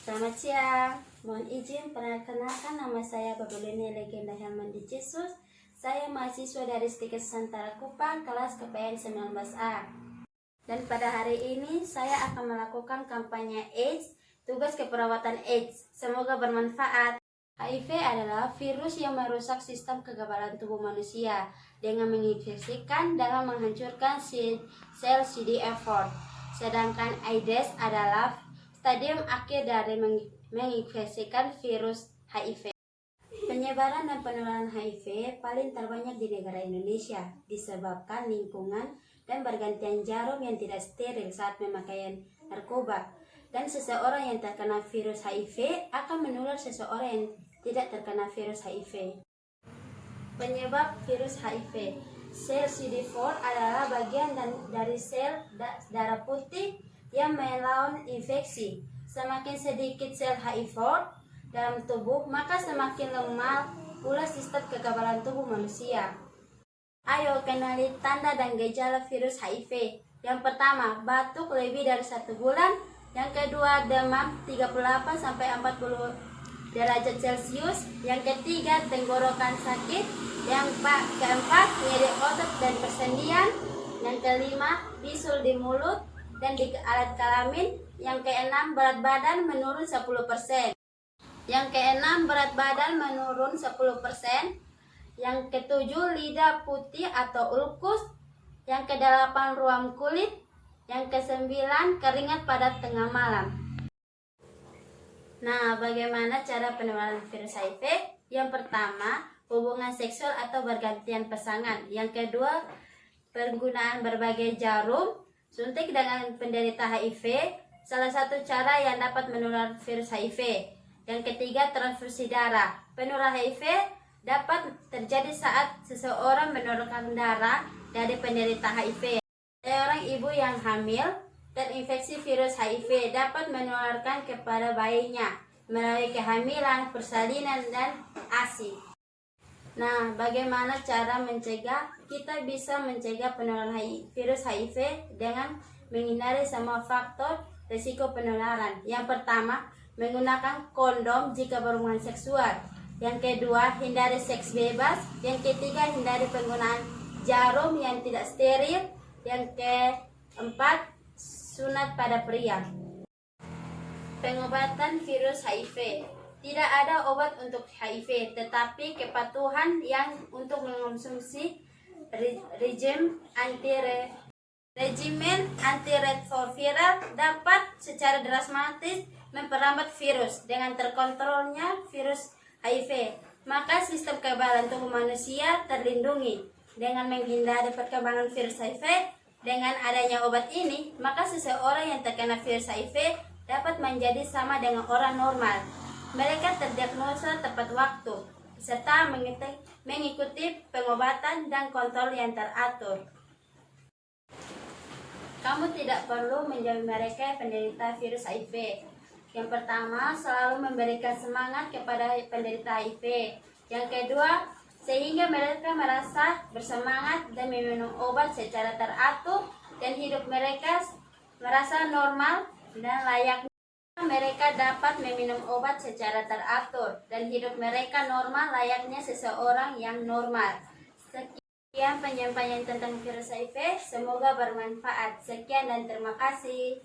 Selamat siang, mohon izin perkenalkan nama saya Babulini Legenda Helmandi Jesus. Saya mahasiswa dari STIKES Santara Kupang, kelas KPN 19A. Dan pada hari ini saya akan melakukan kampanye AIDS, tugas keperawatan AIDS. Semoga bermanfaat. HIV adalah virus yang merusak sistem kekebalan tubuh manusia dengan menginfeksikan dan menghancurkan sel CD4. Sedangkan AIDS adalah stadium akhir dari menginfeksikan virus HIV. Penyebaran dan penularan HIV paling terbanyak di negara Indonesia disebabkan lingkungan dan pergantian jarum yang tidak steril saat memakai narkoba. Dan seseorang yang terkena virus HIV akan menular seseorang yang tidak terkena virus HIV. Penyebab virus HIV. Sel CD4 adalah bagian dari sel darah putih yang melawan infeksi. Semakin sedikit sel HIV dalam tubuh, maka semakin lemah pula sistem kekebalan tubuh manusia. Ayo kenali tanda dan gejala virus HIV. Yang pertama, batuk lebih dari 1 bulan. Yang kedua, demam 38-40 derajat Celcius. Yang ketiga, tenggorokan sakit. Yang keempat, nyeri otot dan persendian. Yang kelima, bisul di mulut dan di alat kelamin. Yang keenam, berat badan menurun 10%. Yang keenam, berat badan menurun 10%. Yang ketujuh, lidah putih atau ulkus. Yang kedelapan, ruam kulit. Yang kesembilan, keringat pada tengah malam. Nah, bagaimana cara penularan virus HIV? Yang pertama, hubungan seksual atau bergantian pasangan. Yang kedua, penggunaan berbagai jarum. Suntik dengan penderita HIV, salah satu cara yang dapat menular virus HIV. Yang ketiga, transfusi darah. Penularan HIV dapat terjadi saat seseorang menularkan darah dari penderita HIV. Seorang ibu yang hamil terinfeksi virus HIV dapat menularkan kepada bayinya melalui kehamilan, persalinan, dan ASI. Nah, bagaimana cara mencegah? Kita bisa mencegah penularan virus HIV dengan menghindari semua faktor risiko penularan. Yang pertama, menggunakan kondom jika berhubungan seksual. Yang kedua, hindari seks bebas. Yang ketiga, hindari penggunaan jarum yang tidak steril. Yang keempat, sunat pada pria. Pengobatan virus HIV. Tidak ada obat untuk HIV, tetapi kepatuhan yang untuk mengonsumsi regimen antiretroviral dapat secara drastis memperlambat virus. Dengan terkontrolnya virus HIV, maka sistem kekebalan tubuh manusia terlindungi. Dengan menghindari perkembangan virus HIV, dengan adanya obat ini, maka seseorang yang terkena virus HIV dapat menjadi sama dengan orang normal. Mereka terdiagnosa tepat waktu, serta mengikuti pengobatan dan kontrol yang teratur. Kamu tidak perlu menjauhi mereka penderita virus HIV. Yang pertama, selalu memberikan semangat kepada penderita HIV. Yang kedua, sehingga mereka merasa bersemangat dan meminum obat secara teratur dan hidup mereka merasa normal dan layak. Mereka dapat meminum obat secara teratur dan hidup mereka normal layaknya seseorang yang normal. Sekian penyampaian tentang virus HIV, semoga bermanfaat. Sekian dan terima kasih.